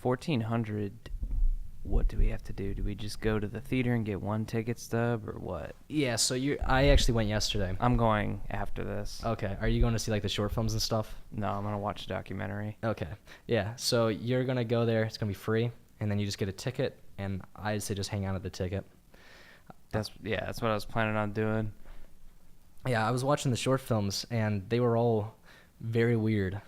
$1,400. What do we have to do? Do we just go to the theater and get one ticket stub, or what? Yeah, so I actually went yesterday. I'm going after this. Okay. Are you going to see like the short films and stuff? No, I'm gonna watch a documentary. Okay. Yeah. So you're gonna go there. It's gonna be free, and then you just get a ticket. And I'd say just hang out at the ticket. That's what I was planning on doing. Yeah, I was watching the short films, and they were all very weird,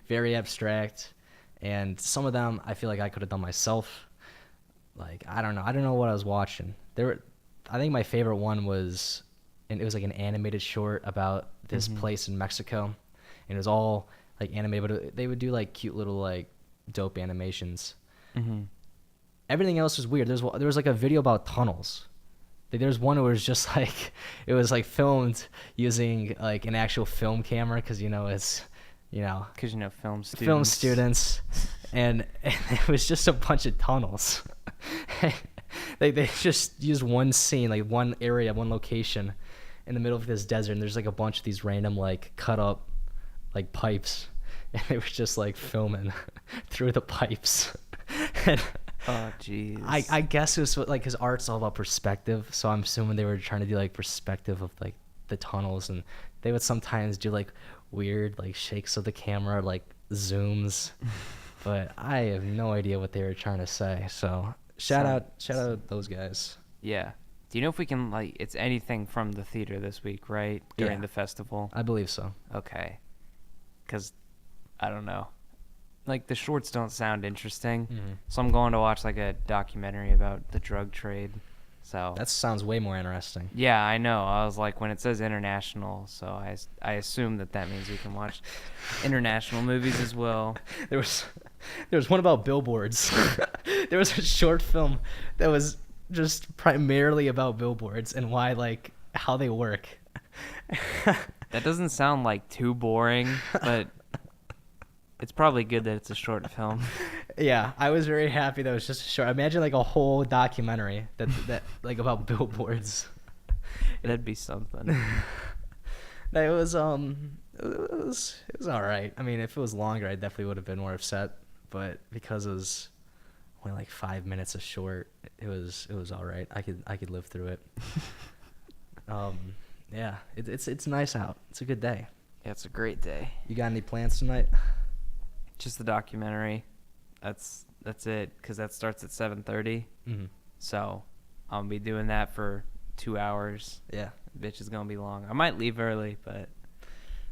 very abstract, and some of them I feel like I could have done myself. Like I don't know what I was watching. I think my favorite one was, and it was like an animated short about this place in Mexico, and it was all like animated, but they would do like cute little like dope animations. Everything else was weird. There was like a video about tunnels. There's one where it was just like it was like filmed using like an actual film camera because film students, and it was just a bunch of tunnels. they just used one scene, like one area, one location in the middle of this desert, and there's like a bunch of these random like cut up like pipes, and they were just like filming through the pipes. And oh jeez. I guess it was like his art's all about perspective, so I'm assuming they were trying to do like perspective of like the tunnels, and they would sometimes do like weird like shakes of the camera, like zooms. But I have no idea what they were trying to say. So shout out those guys. Yeah. Do you know if we can like it's anything from the theater this week, right? During the festival? I believe so. Okay. Cuz I don't know. Like the shorts don't sound interesting. So I'm going to watch like a documentary about the drug trade. So that sounds way more interesting. Yeah, I know. I was like, when it says international, so I assume that means we can watch international movies as well. There was one about billboards. There was a short film that was just primarily about billboards and why, like, how they work. That doesn't sound like too boring, but it's probably good that it's a short film. Yeah, I was very happy that it was just a short. Imagine like a whole documentary that like about billboards. That'd be something. It was all right. I mean, if it was longer, I definitely would have been more upset. But because it was only like 5 minutes of short, it was all right. I could live through it. Yeah, it's nice out. It's a good day. Yeah, it's a great day. You got any plans tonight? Just the documentary. That's it, because that starts at 7:30. So I'll be doing that for 2 hours. Yeah. Bitch is gonna be long. I might leave early, but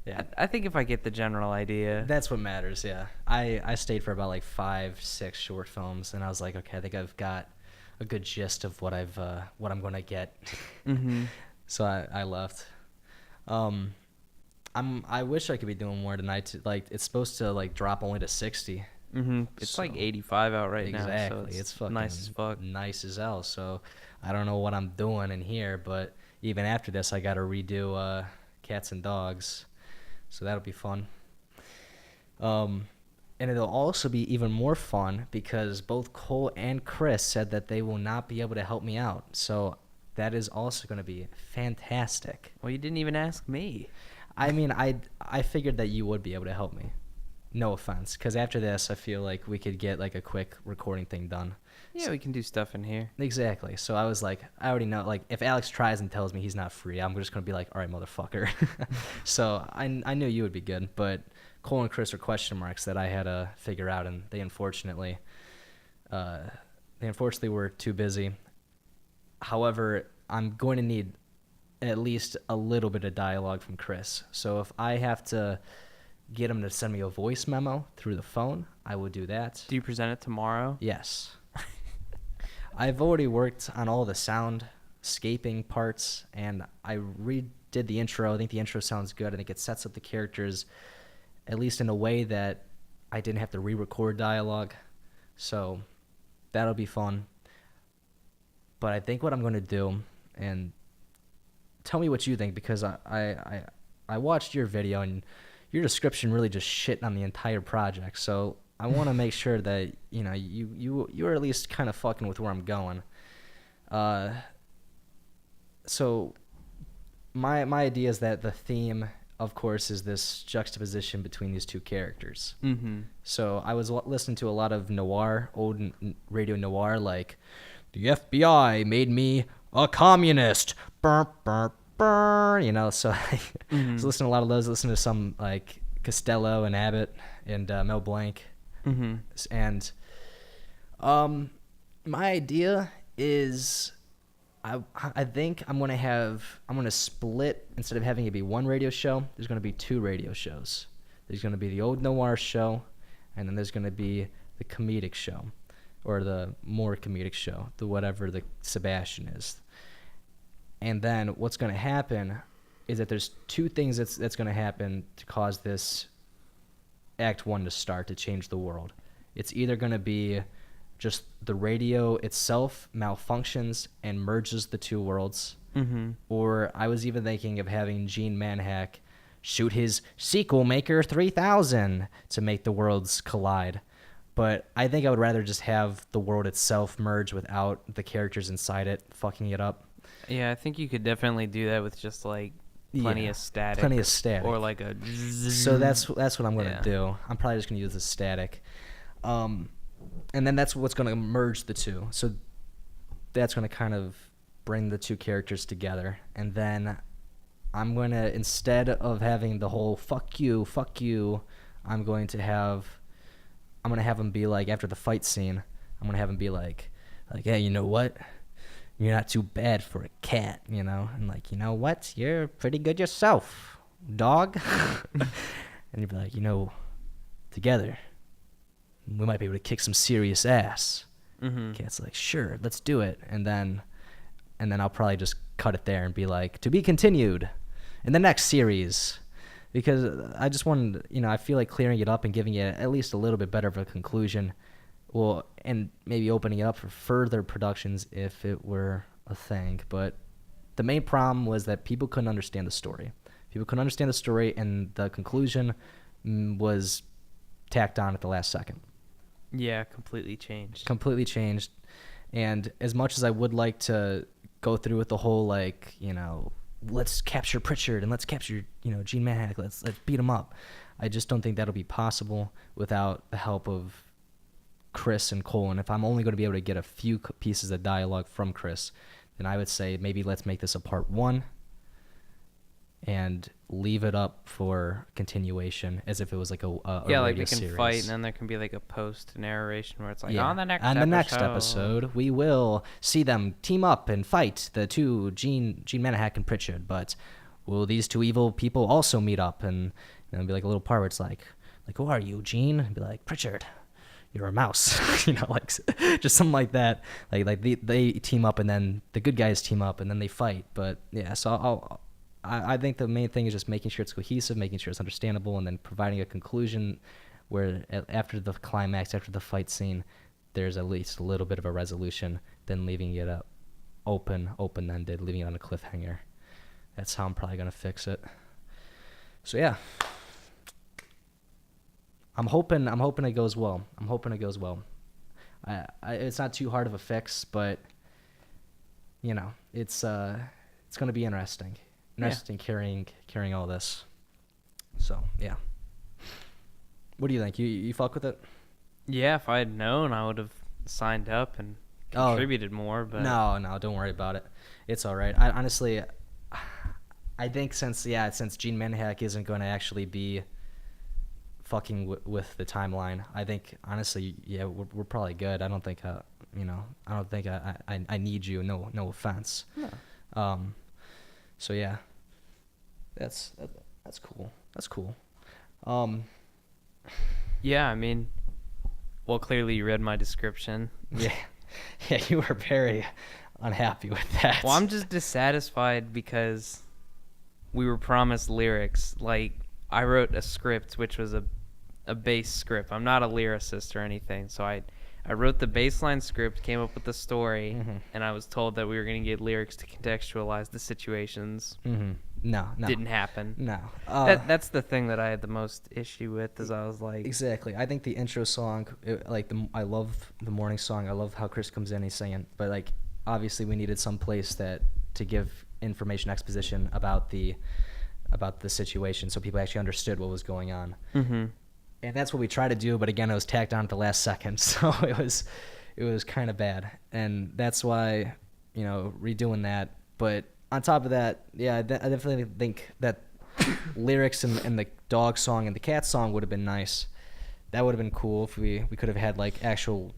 yeah, I think if I get the general idea, that's what matters. Yeah, I stayed for about like 5-6 short films, and I was like, okay, I think I've got a good gist of what I'm gonna get. So I left. I wish I could be doing more tonight. Like it's supposed to like drop only to 60. It's so, like 85 out right now. Exactly. So it's fucking nice as fuck. Nice as hell. So I don't know what I'm doing in here, but even after this, I got to redo Cats and Dogs. So that'll be fun. And it'll also be even more fun because both Cole and Chris said that they will not be able to help me out. So that is also going to be fantastic. Well, you didn't even ask me. I mean, I figured that you would be able to help me. No offense, because after this, I feel like we could get like a quick recording thing done. Yeah, we can do stuff in here. Exactly. So I was like, I already know. Like, if Alex tries and tells me he's not free, I'm just gonna be like, all right, motherfucker. So I knew you would be good, but Cole and Chris are question marks that I had to figure out, and they unfortunately were too busy. However, I'm going to need at least a little bit of dialogue from Chris. So if I have to get him to send me a voice memo through the phone, I will do that. Do you present it tomorrow? Yes. I've already worked on all the soundscaping parts, and I redid the intro. I think the intro sounds good. I think it sets up the characters, at least in a way that I didn't have to re-record dialogue. So that'll be fun. But I think what I'm going to do, and tell me what you think, because I watched your video, and your description really just shit on the entire project. So I want to make sure that you're at least kind of fucking with where I'm going. So my idea is that the theme of course, is this juxtaposition between these two characters. Mm-hmm. So I was listening to a lot of noir, old radio noir, like, the FBI made me a communist. Burr, burr, burr. You know, so I was listening to a lot of those. Listening to some like Costello and Abbott and Mel Blanc. Mm-hmm. And my idea is I think I'm gonna split, instead of having it be one radio show, there's gonna be 2 radio shows. There's gonna be the old noir show, and then there's gonna be the comedic show, or the more comedic show, the whatever the Sebastian is. And then what's gonna happen is that there's 2 things that's gonna happen to cause this Act 1 to start, to change the world. It's either gonna be just the radio itself malfunctions and merges the 2 worlds. Mm-hmm. Or I was even thinking of having Gene Manhack shoot his sequel maker 3000 to make the worlds collide. But I think I would rather just have the world itself merge without the characters inside it fucking it up. Yeah, I think you could definitely do that with just like plenty of static. Plenty of static. Or like a... So that's what I'm going to Yeah. do. I'm probably just going to use the static. And then that's what's going to merge the 2. So that's going to kind of bring the 2 characters together. And then I'm going to, instead of having the whole fuck you, I'm going to have them be like, after the fight scene, I'm going to have them be like, hey, you know what? You're not too bad for a cat, you know? And like, you know what? You're pretty good yourself, dog. And you'd be like, you know, together, we might be able to kick some serious ass. Mm-hmm. Cat's like, sure, let's do it. And then I'll probably just cut it there and be like, to be continued in the next series. Because I just wanted, you know, I feel like clearing it up and giving it at least a little bit better of a conclusion. Well, and maybe opening it up for further productions if it were a thing. But the main problem was that people couldn't understand the story. People couldn't understand the story, and the conclusion was tacked on at the last second. Yeah, completely changed. And as much as I would like to go through with the whole, like, you know, let's capture Pritchard and let's capture, you know, Gene Manhack, let's beat him up, I just don't think that'll be possible without the help of Chris and Cole. And if I'm only going to be able to get a few pieces of dialogue from Chris, then I would say maybe let's make this a part 1 and leave it up for continuation as if it was like a yeah, radio like they can series. fight, and then there can be like a post narration where it's like, Yeah. on the next episode, we will see them team up and fight the 2, Gene Manhack and Pritchard. But will these 2 evil people also meet up? And it'll be like a little part where it's like, who are you, Gene? And be like, Pritchard, you're a mouse. You know, like just something like that. Like they team up, and then the good guys team up, and then they fight. But yeah, so I think the main thing is just making sure it's cohesive, making sure it's understandable, and then providing a conclusion where after the climax, after the fight scene, there's at least a little bit of a resolution, then leaving it up open-ended, leaving it on a cliffhanger. That's how I'm probably going to fix it. So yeah. I'm hoping it goes well. It's not too hard of a fix, but you know, it's going to be interesting. Carrying all this. So yeah. What do you think? You fuck with it? Yeah, if I had known, I would have signed up and contributed more. But no, don't worry about it. It's all right. I honestly, I think since Gene Manhack isn't going to actually be fucking with the timeline, I think honestly, yeah, we're probably good. I don't think I need you. No offense. No. So yeah, that's cool. Yeah, I mean, well, clearly you read my description. Yeah, you were very unhappy with that. Well, I'm just dissatisfied because we were promised lyrics. Like, I wrote a script, which was a bass script. I'm not a lyricist or anything, so I wrote the baseline script, came up with the story, and I was told that we were going to get lyrics to contextualize the situations. Mm-hmm. No. Didn't happen. No. That's the thing that I had the most issue with, is I was like... Exactly. I think the intro song, I love the morning song. I love how Chris comes in, he's singing. But, like, obviously we needed some place to give information exposition about the about the situation, so people actually understood what was going on. Mm-hmm. And that's what we tried to do, but again, it was tacked on at the last second, so it was kind of bad, and that's why, redoing that. But on top of that, yeah, I definitely think that lyrics and the dog song and the cat song would have been nice. That would have been cool if we could have had like actual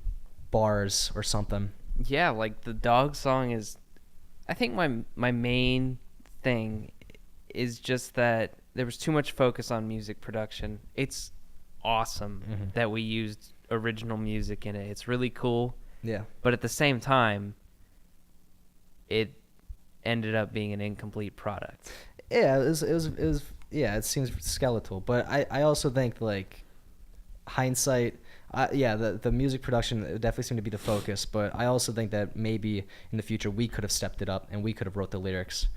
bars or something. Yeah, like the dog song is. I think my main thing is just that there was too much focus on music production. It's awesome that we used original music in it. It's really cool. Yeah. But at the same time, it ended up being an incomplete product. Yeah, it was yeah, it seems skeletal, but I also think like hindsight, yeah, the music production definitely seemed to be the focus, but I also think that maybe in the future we could have stepped it up and we could have wrote the lyrics,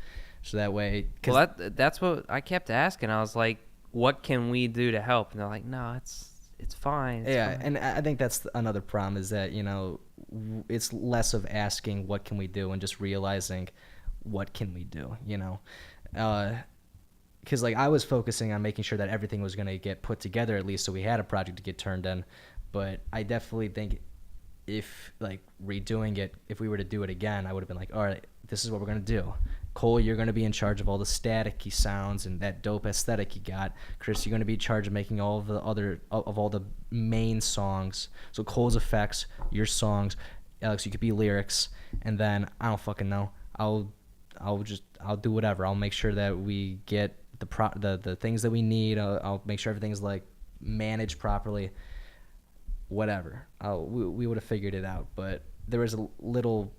so that way. Well, that's what I kept asking. I was like, "What can we do to help?" And they're like, "No, it's fine." It's fine. And I think that's another problem is that it's less of asking what can we do and just realizing what can we do, because like I was focusing on making sure that everything was going to get put together at least so we had a project to get turned in. But I definitely think if like redoing it, if we were to do it again, I would have been like, all right, this is what we're going to do. Cole, you're going to be in charge of all the staticky sounds and that dope aesthetic you got. Chris, you're going to be in charge of making all of the all the main songs. So Cole's effects, your songs. Alex, you could be lyrics, and then I don't fucking know. I'll do whatever. I'll make sure that we get the things that we need. I'll make sure everything's like managed properly. Whatever. We would have figured it out, but there was a little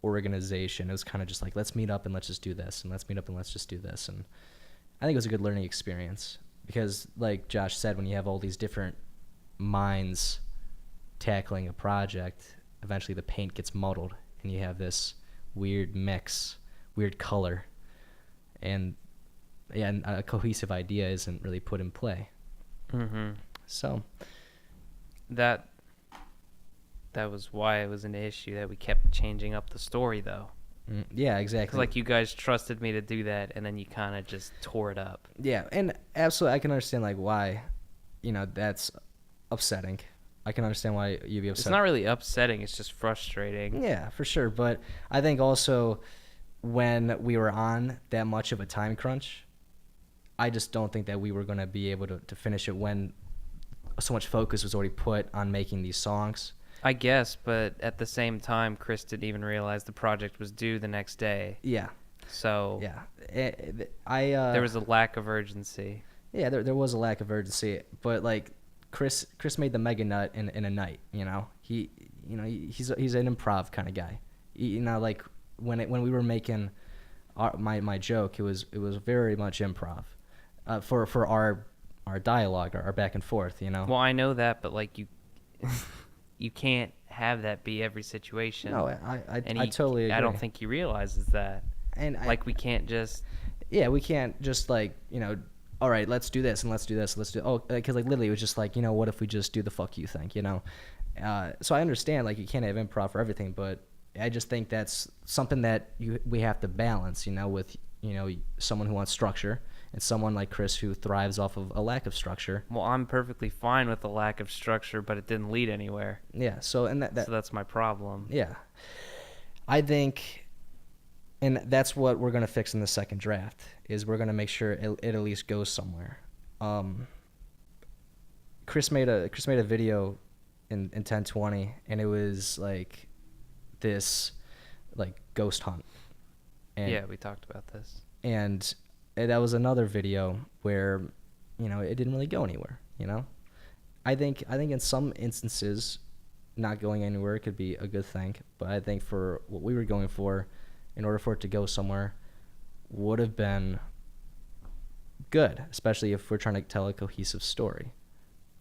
organization. It was kind of just like, let's meet up and let's just do this, and let's meet up and let's just do this. And I think it was a good learning experience because, like Josh said, when you have all these different minds tackling a project, eventually the paint gets muddled and you have this weird mix, weird color, and a cohesive idea isn't really put in play. Mm-hmm. So that was why it was an issue that we kept changing up the story, though. Yeah, exactly. 'Cause, like, you guys trusted me to do that, and then you kind of just tore it up. Yeah, and absolutely, I can understand like why, that's upsetting. I can understand why you'd be upset. It's not really upsetting; it's just frustrating. Yeah, for sure. But I think also when we were on that much of a time crunch, I just don't think that we were going to be able to finish it when so much focus was already put on making these songs. I guess, but at the same time, Chris didn't even realize the project was due the next day. Yeah. So yeah, there was a lack of urgency. Yeah, there was a lack of urgency, but like Chris made the mega nut in a night. He's an improv kind of guy. Like when we were making my joke, it was very much improv, for our dialogue, our back and forth. Well, I know that, but like you. You can't have that be every situation. No, I totally agree. I don't think he realizes that. And we can't just. Yeah, we can't just like all right, let's do this and let's do this. Because like literally it was just like what if we just do the fuck you thing, So I understand like you can't have improv for everything, but I just think that's something that we have to balance, with someone who wants structure and someone like Chris who thrives off of a lack of structure. Well, I'm perfectly fine with the lack of structure, but it didn't lead anywhere. Yeah, so that's my problem. Yeah. I think, and that's what we're going to fix in the second draft, is we're going to make sure it at least goes somewhere. Chris made a video in 1020, and it was like this like ghost hunt. And, yeah, we talked about this. And that was another video where, it didn't really go anywhere, I think in some instances, not going anywhere could be a good thing. But I think for what we were going for, in order for it to go somewhere, would have been good, especially if we're trying to tell a cohesive story.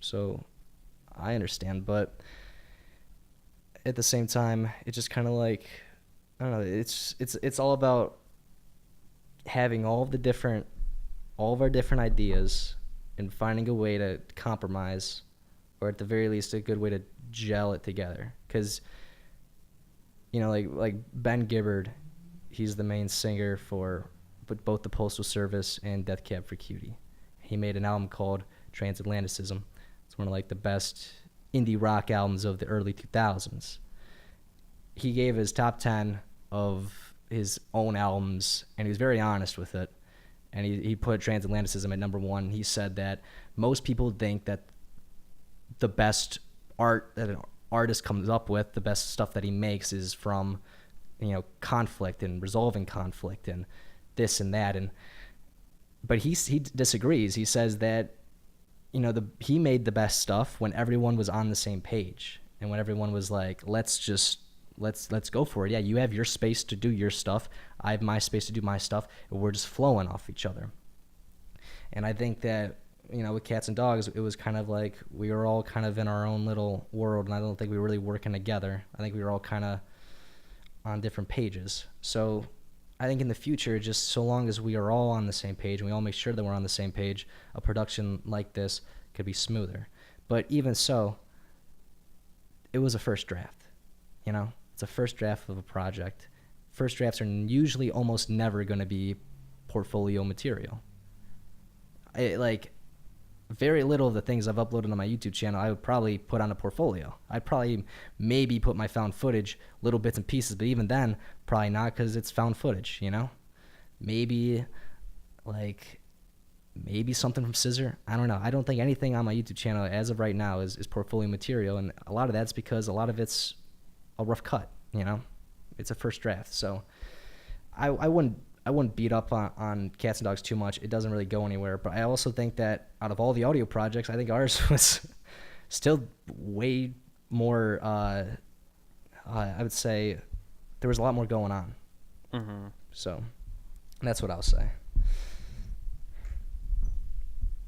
So I understand, but at the same time, it's just kind of like, I don't know, it's all about having all of our different ideas and finding a way to compromise, or at the very least a good way to gel it together. Because like Ben Gibbard, he's the main singer for but both the Postal Service and Death Cab for Cutie. He made an album called Transatlanticism. It's one of like the best indie rock albums of the early 2000s. He gave his top 10 of his own albums, and he was very honest with it. And he put Transatlanticism at number 1. He said that most people think that the best art that an artist comes up with, the best stuff that he makes, is from, conflict and resolving conflict and this and that. But he disagrees. He says that he made the best stuff when everyone was on the same page and when everyone was like, let's go for it. Yeah, you have your space to do your stuff. I have my space to do my stuff, and we're just flowing off each other. And I think that, with Cats and Dogs, it was kind of like we were all kind of in our own little world, and I don't think we were really working together. I think we were all kind of on different pages. So I think in the future, just so long as we are all on the same page and we all make sure that we're on the same page, a production like this could be smoother. But even so, it was a first draft, It's a first draft of a project. First drafts are usually almost never going to be portfolio material. Very little of the things I've uploaded on my YouTube channel I would probably put on a portfolio. I'd probably maybe put my found footage, little bits and pieces, but even then, probably not, because it's found footage, Maybe something from Scissor. I don't know. I don't think anything on my YouTube channel as of right now is portfolio material, and a lot of that's because a lot of it's a rough cut, It's a first draft. So I wouldn't beat up on Cats and Dogs too much. It doesn't really go anywhere. But I also think that out of all the audio projects, I think ours was still way more, I would say there was a lot more going on. Mm-hmm. So that's what I'll say.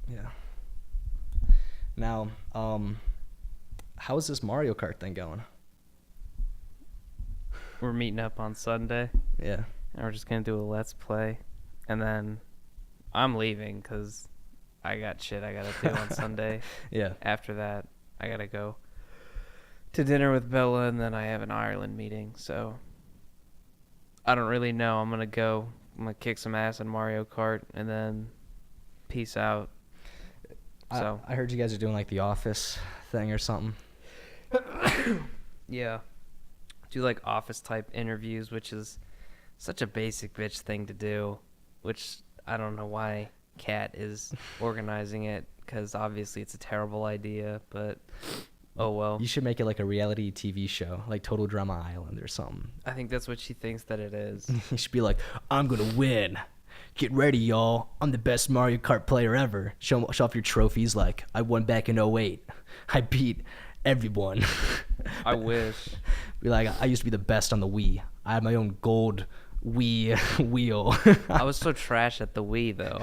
Yeah. Now, how is this Mario Kart thing going? We're meeting up on Sunday. Yeah. And we're just going to do a Let's Play. And then I'm leaving because I got shit I got to do on Sunday. Yeah. After that, I got to go to dinner with Bella, and then I have an Ireland meeting. So I don't really know. I'm going to go. I'm going to kick some ass in Mario Kart and then peace out. So I heard you guys are doing like the Office thing or something. Yeah. Do like Office type interviews, which is such a basic bitch thing to do, which I don't know why Kat is organizing it, because obviously it's a terrible idea, but oh well. You should make it like a reality TV show, like Total Drama Island or something. I think that's what she thinks that it is. You should be like, I'm going to win. Get ready, y'all. I'm the best Mario Kart player ever. Show off your trophies like, I won back in '08. I beat everyone. I wish. Be like, I used to be the best on the Wii. I had my own gold Wii wheel. I was so trash at the Wii though.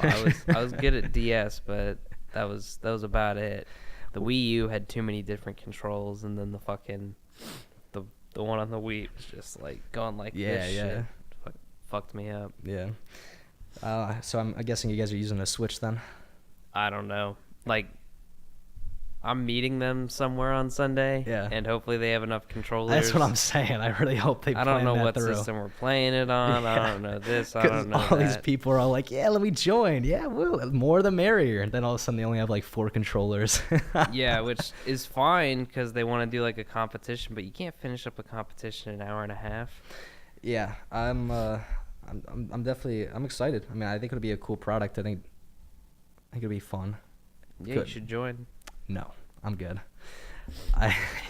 I was good at DS, but that was about it. The Wii U had too many different controls, and then the fucking the one on the Wii was just like going like this shit. Fucked me up. Yeah. So I'm guessing you guys are using a Switch then? I don't know. Like, I'm meeting them somewhere on Sunday, and hopefully they have enough controllers. That's what I'm saying. I really hope they. I don't know what system we're playing it on. Yeah. I don't know this. I don't know all these people are all like, "Yeah, let me join. Yeah, well, more the merrier." And then all of a sudden they only have like 4 controllers. Yeah, which is fine because they want to do like a competition, but you can't finish up a competition in an hour and a half. Yeah, I'm definitely excited. I mean, I think it'll be a cool product. I think it'll be fun. Yeah, Good. You should join. No, I'm good.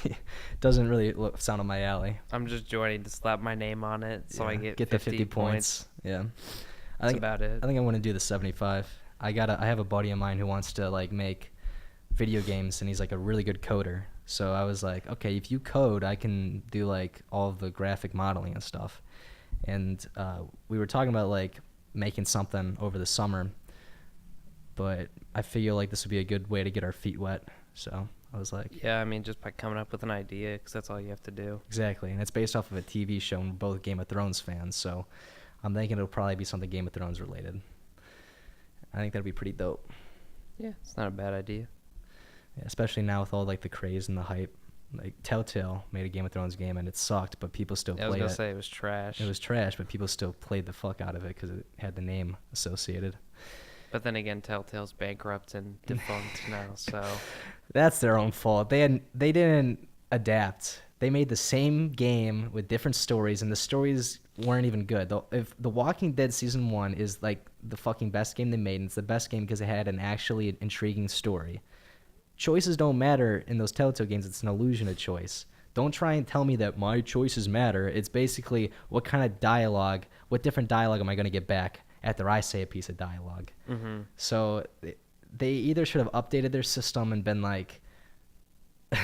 It doesn't really sound on my alley. I'm just joining to slap my name on it, so I get the 50 points. Yeah, that's about it. I think I want to do the 75. I have a buddy of mine who wants to like make video games, and he's like a really good coder. So I was like, okay, if you code, I can do like all of the graphic modeling and stuff. And we were talking about like making something over the summer, but I feel like this would be a good way to get our feet wet. So I was like, yeah, I mean, just by coming up with an idea, because that's all you have to do. Exactly, and it's based off of a TV show, and we're both Game of Thrones fans, so I'm thinking it'll probably be something Game of Thrones related. I think that'd be pretty dope. Yeah, it's not a bad idea. Yeah, especially now with all like the craze and the hype Like Telltale made a Game of Thrones game and it sucked, but people still I was played gonna it. say it was trash. It was trash, but people still played the fuck out of it because it had the name associated. But then again, Telltale's bankrupt and defunct now, so That's their own fault. They didn't adapt. They made the same game with different stories, and the stories weren't even good. If The Walking Dead season 1 is like the fucking best game they made, and it's the best game because it had an actually intriguing story. Choices don't matter in those Telltale games. It's an illusion of choice. Don't try and tell me that my choices matter. It's basically what kind of dialogue, what different dialogue am I going to get back after I say a piece of dialogue. mm-hmm. So they either should have updated their system and been like,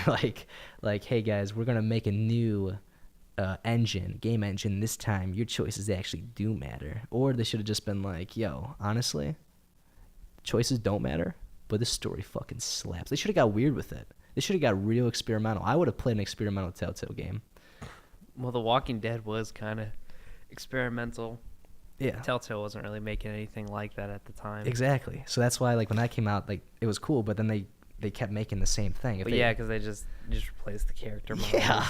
like, hey guys, we're gonna make a new game engine this time. Your choices actually do matter. Or they should have just been like, yo, honestly, choices don't matter, but this story fucking slaps. They should have got weird with it. They should have got real experimental. I would have played an experimental Telltale game. Well, The Walking Dead was kind of experimental. Yeah. Telltale wasn't really making anything like that at the time. Exactly. So that's why, like, when that came out, like, it was cool, but then they kept making the same thing. But yeah, because they just replaced the character models. Yeah.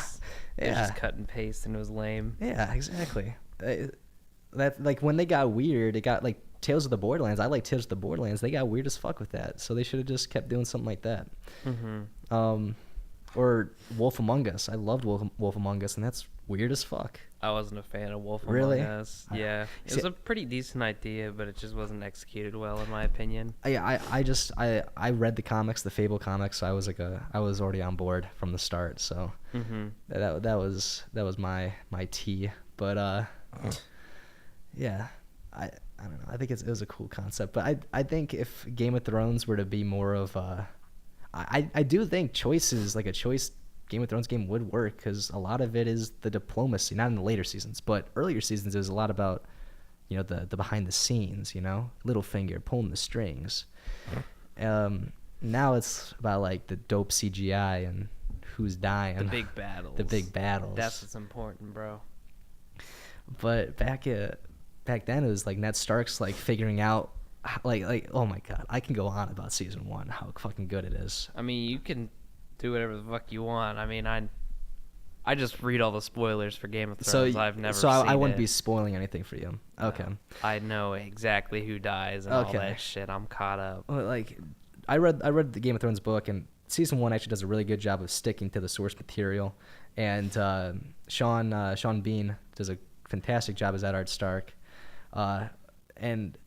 They Yeah. just cut and paste, and it was lame. Yeah, exactly. That, like, when they got weird, it got, like, Tales of the Borderlands. I like Tales of the Borderlands. They got weird as fuck with that. So they should have just kept doing something like that. Mm-hmm. Or Wolf Among Us. I loved Wolf Among Us, and that's weird as fuck. I wasn't a fan of Wolf Really? Among Us. Yeah. It was a pretty decent idea, but it just wasn't executed well, in my opinion. I read the comics, the Fable comics, so I was already on board from the start. So Mm-hmm. that was my tea. But yeah, I don't know. I think it was a cool concept. But I think if Game of Thrones were to be more of I do think choices, like a choice Game of Thrones game, would work because a lot of it is the diplomacy, not in the later seasons, but earlier seasons. It was a lot about, you know, the behind the scenes, you know, Littlefinger pulling the strings. Now it's about like the dope CGI and who's dying. The big battles. The big battles. That's what's important, bro. But back then it was like Ned Stark's like figuring out like oh my god, I can go on about season 1 how fucking good it is. I mean, you can do whatever the fuck you want. I mean, I just read all the spoilers for Game of Thrones. I've never seen I wouldn't it. be spoiling anything for you. Okay. I know exactly who dies and all that shit. I'm caught up. Well, like I read the Game of Thrones book, and season 1 actually does a really good job of sticking to the source material, and Sean Bean does a fantastic job as Eddard Stark, and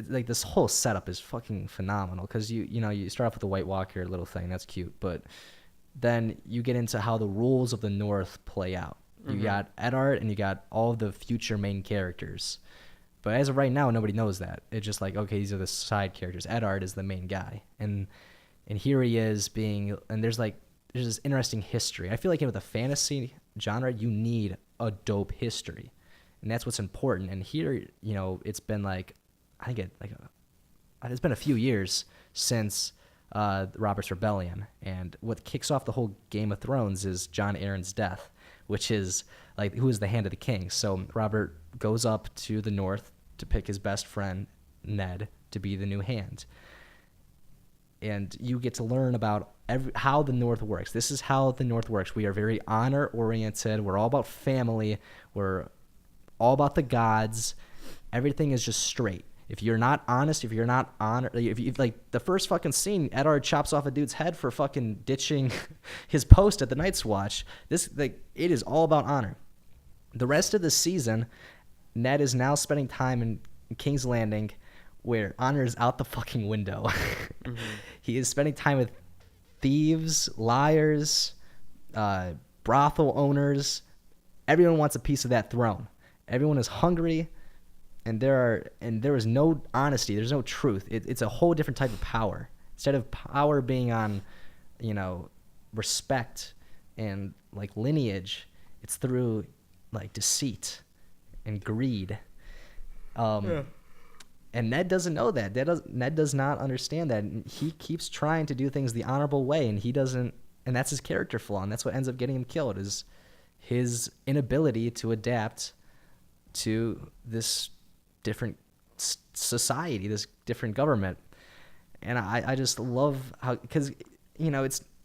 like this whole setup is fucking phenomenal because you start off with the White Walker little thing, that's cute, but then you get into how the rules of the North play out. You Mm-hmm. got Eddard and you got all the future main characters, but as of right now, nobody knows that. It's just like, okay, these are the side characters. Eddard is the main guy, and here he is being, and there's this interesting history. I feel like with a fantasy genre, you need a dope history, and that's what's important. And here, it's been like, it's been a few years since Robert's Rebellion, and what kicks off the whole Game of Thrones is Jon Arryn's death, which is like, who is the Hand of the King. So Robert goes up to the North to pick his best friend Ned to be the new Hand, and you get to learn about how the North works. This is how the North works. We are very honor oriented. We're all about family. We're all about the gods. Everything is just straight. If you're not honest, if you're not honor, if you like the first fucking scene, Eddard chops off a dude's head for fucking ditching his post at the Night's Watch. It is all about honor. The rest of the season, Ned is now spending time in King's Landing, where honor is out the fucking window. Mm-hmm. He is spending time with thieves, liars, brothel owners. Everyone wants a piece of that throne. Everyone is hungry. And there is no honesty. There's no truth. It's a whole different type of power. Instead of power being on, respect and like lineage, it's through like deceit and greed. And Ned doesn't know that. Ned does not understand that. And he keeps trying to do things the honorable way, and he doesn't. And that's his character flaw, and that's what ends up getting him killed, is his inability to adapt to this different society, this different government. And I just love how, because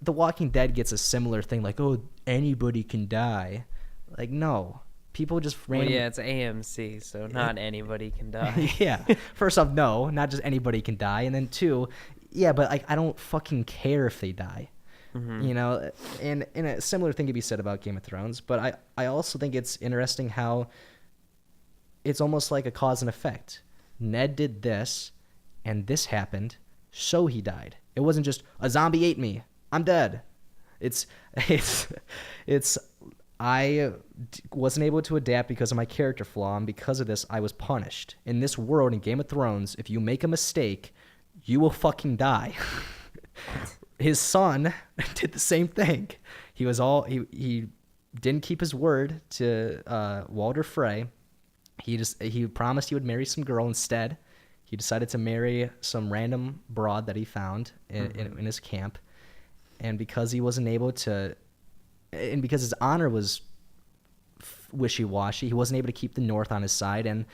The Walking Dead gets a similar thing, like, oh, anybody can die. Like, no. People just randomly... Well, yeah, it's AMC, so not anybody can die. Yeah. First off, no, not just anybody can die. And then two, yeah, but like I don't fucking care if they die. You know, and a similar thing could be said about Game of Thrones, but I also think it's interesting how it's almost like a cause and effect. Ned did this, and this happened, so he died. It wasn't just a zombie ate me, I'm dead. It's I wasn't able to adapt because of my character flaw, and because of this, I was punished. In this world, in Game of Thrones, if you make a mistake, you will fucking die. His son did the same thing. He didn't keep his word to Walder Frey. He promised he would marry some girl instead. He decided to marry some random broad that he found in his camp, and because he wasn't able to, and because his honor was wishy-washy, he wasn't able to keep the North on his side, and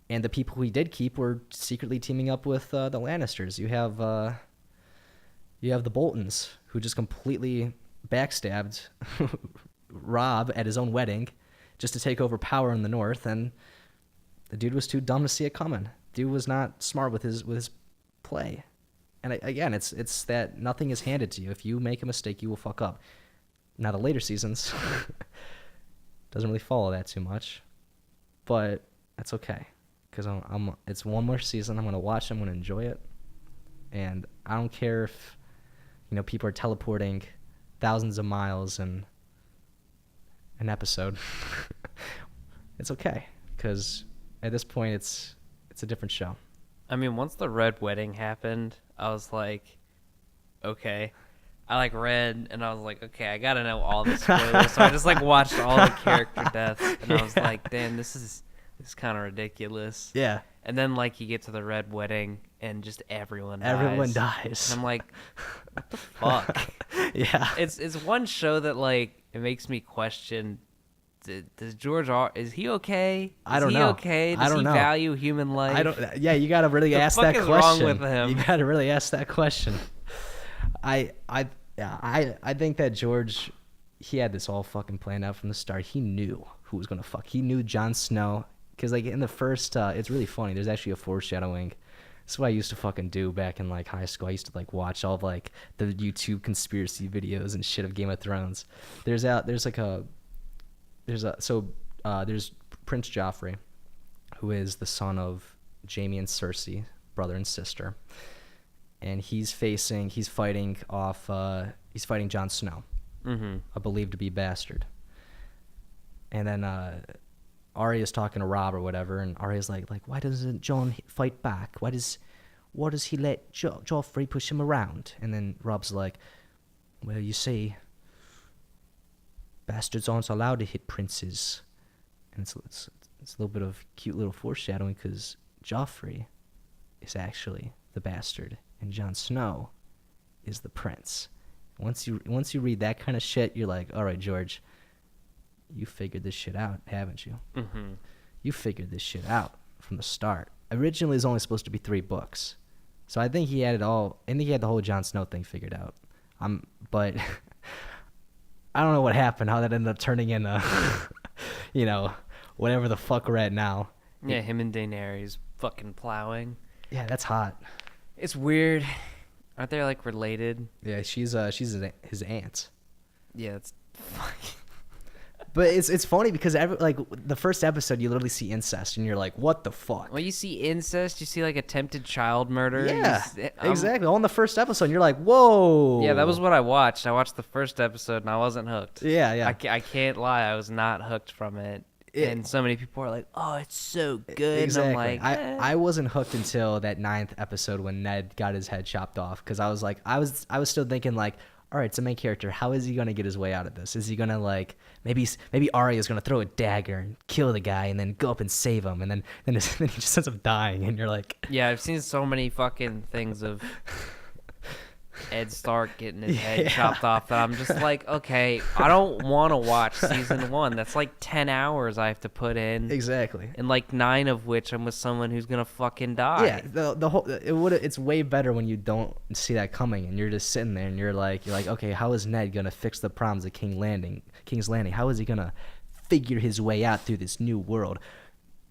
the people who he did keep were secretly teaming up with the Lannisters. You have the Boltons, who just completely backstabbed Robb at his own wedding just to take over power in the North, and the dude was too dumb to see it coming. Dude was not smart with his play. And again, it's that nothing is handed to you. If you make a mistake, you will fuck up. Now, the later seasons doesn't really follow that too much, but that's okay, because it's one more season. I'm going to watch it. I'm going to enjoy it, and I don't care if people are teleporting thousands of miles in an episode. It's okay, because at this point it's a different show. I mean, once the Red Wedding happened, I was like, okay. I read and I was like, okay, I gotta know all the spoilers. So I just watched all the character deaths, and I was like, damn, this is kind of ridiculous. Yeah. And then you get to the Red Wedding and just everyone dies. And I'm like, what the fuck? Yeah. It's one show that it makes me question. Does George is he okay? I don't know. Okay? Does he know. value human life? I don't. Yeah, you gotta really ask that question. What is wrong with him? You gotta really ask that question. I think that George, he had this all fucking planned out from the start. He knew who was gonna fuck. He knew Jon Snow, because in the first, it's really funny. There's actually a foreshadowing. This is what I used to fucking do back in high school. I used to watch all of the YouTube conspiracy videos and shit of Game of Thrones. There's Prince Joffrey, who is the son of Jaime and Cersei, brother and sister, and he's fighting Jon Snow, a believed to be bastard. And then Arya's talking to Robb or whatever, and Arya's like, why doesn't Jon fight back? Why does he let Joffrey push him around? And then Robb's like, well, you see, bastards aren't allowed to hit princes. And it's a little bit of cute little foreshadowing, because Joffrey is actually the bastard and Jon Snow is the prince. Once you read that kind of shit, you're like, all right, George, you figured this shit out, haven't you? Mm-hmm. You figured this shit out from the start. Originally, it was only supposed to be 3 books, so I think he had it all. I think he had the whole Jon Snow thing figured out. But I don't know what happened, how that ended up turning into, whatever the fuck we're at now. Yeah, him and Daenerys fucking plowing. Yeah, that's hot. It's weird. Aren't they related? Yeah, she's his aunt. Yeah, it's fucking. But it's funny because the first episode, you literally see incest, and you're like, what the fuck? Well, you see incest, you see attempted child murder. Yeah, exactly. All in the first episode, and you're like, whoa. Yeah, that was what I watched. I watched the first episode, and I wasn't hooked. Yeah. I can't lie, I was not hooked from it. And so many people are like, oh, it's so good. Exactly. And I'm like, I wasn't hooked until that 9th episode when Ned got his head chopped off, because I was like, I was still thinking all right, it's a main character. How is he gonna get his way out of this? Is he gonna maybe Arya's gonna throw a dagger and kill the guy and then go up and save him, and then he just ends up dying, and you're like, yeah, I've seen so many fucking things of Ed Stark getting his head Yeah. chopped off. That I'm just like, okay, I don't want to watch season 1. That's like 10 hours I have to put in. Exactly. And like 9 of which I'm with someone who's gonna fucking die. Yeah, the whole it's way better when you don't see that coming and you're just sitting there and you're like, okay, how is Ned gonna fix the problems at King's Landing? How is he gonna figure his way out through this new world?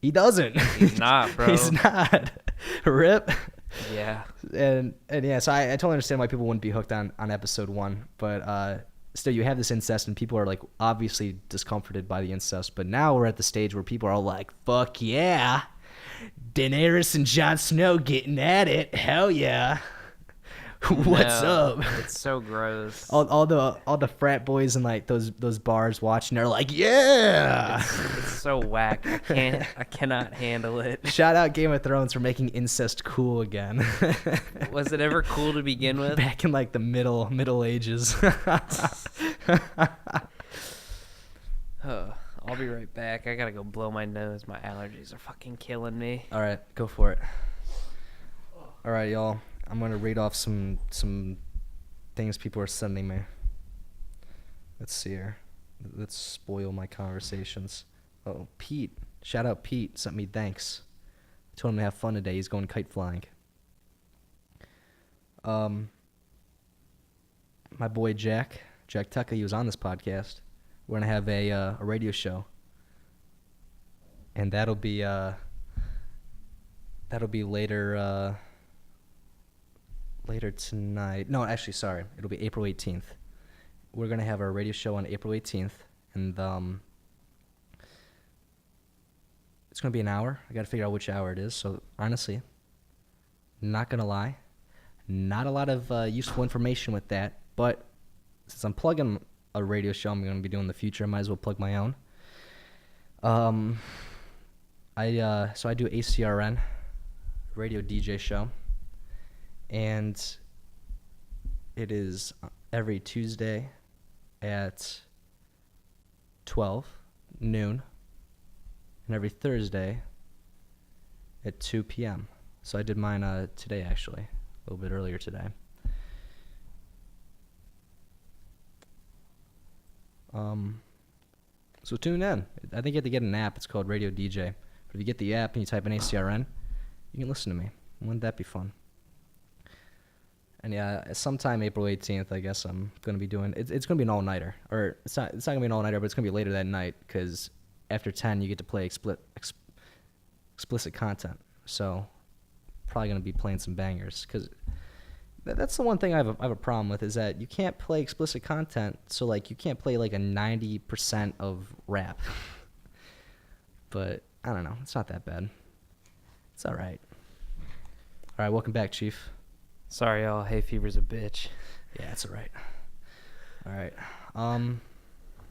He doesn't. He's not, bro. He's not. Rip. Yeah. And yeah, so I totally understand why people wouldn't be hooked on episode 1, but still, you have this incest and people are like obviously discomforted by the incest, but now we're at the stage where people are all like, fuck yeah, Daenerys and Jon Snow getting at it, hell yeah. What's No, up? It's so gross. All the frat boys in like those bars watching, they're like, yeah. It's so whack. I cannot handle it. Shout out Game of Thrones for making incest cool again. Was it ever cool to begin with? Back in like the middle ages. I'll be right back. I gotta go blow my nose. My allergies are fucking killing me. All right, go for it. All right, y'all. I'm gonna read off some things people are sending me. Let's see here. Let's spoil my conversations. Oh, Pete. Shout out Pete. Sent me thanks. Told him to have fun today. He's going kite flying. My boy Jack Tucker, he was on this podcast. We're gonna have a radio show, and that'll be later tonight. No, actually, sorry, it'll be April 18th. We're gonna have our radio show on April 18th, and it's gonna be an hour. I gotta figure out which hour it is. So honestly, not gonna lie, not a lot of useful information with that. But since I'm plugging a radio show I'm gonna be doing in the future, I might as well plug my own. So I do ACRN, radio DJ show, and it is every Tuesday at 12 noon, and every Thursday at 2 p.m. So I did mine today, actually, a little bit earlier today. So tune in. I think you have to get an app. It's called Radio DJ. But if you get the app and you type in ACRN, you can listen to me. Wouldn't that be fun? And yeah, sometime April 18th, I guess I'm gonna be doing. It's gonna be an all-nighter, or it's not gonna be an all-nighter, but it's gonna be later that night because after 10 you get to play explicit content. So probably gonna be playing some bangers because that's the one thing I have a problem with is that you can't play explicit content. So like you can't play like a 90% of rap. But I don't know. It's not that bad. It's all right. All right, welcome back, Chief. Sorry, y'all. Hay fever's a bitch. Yeah, it's all right. All right. I don't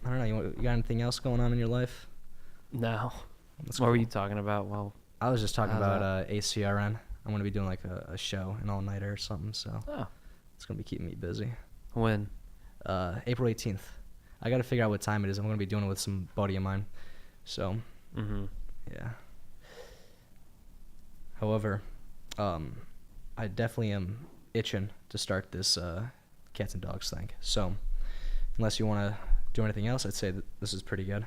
know. You got anything else going on in your life? No. That's What were cool. you talking about? Well, I was just talking How's about ACRN. I'm going to be doing like a show, an all-nighter or something, so oh, it's going to be keeping me busy. when? April 18th. I got to figure out what time it is. I'm going to be doing it with some buddy of mine. So, yeah. However, I definitely am itching to start this cats and dogs thing. So, unless you want to do anything else, I'd say that this is pretty good.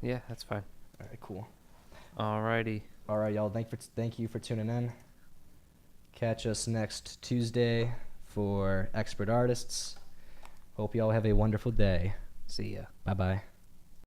Yeah, that's fine. All right, cool. Alrighty. All right, y'all. Thank you for tuning in. Catch us next Tuesday for Expert Artists. Hope y'all have a wonderful day. See ya. Bye-bye.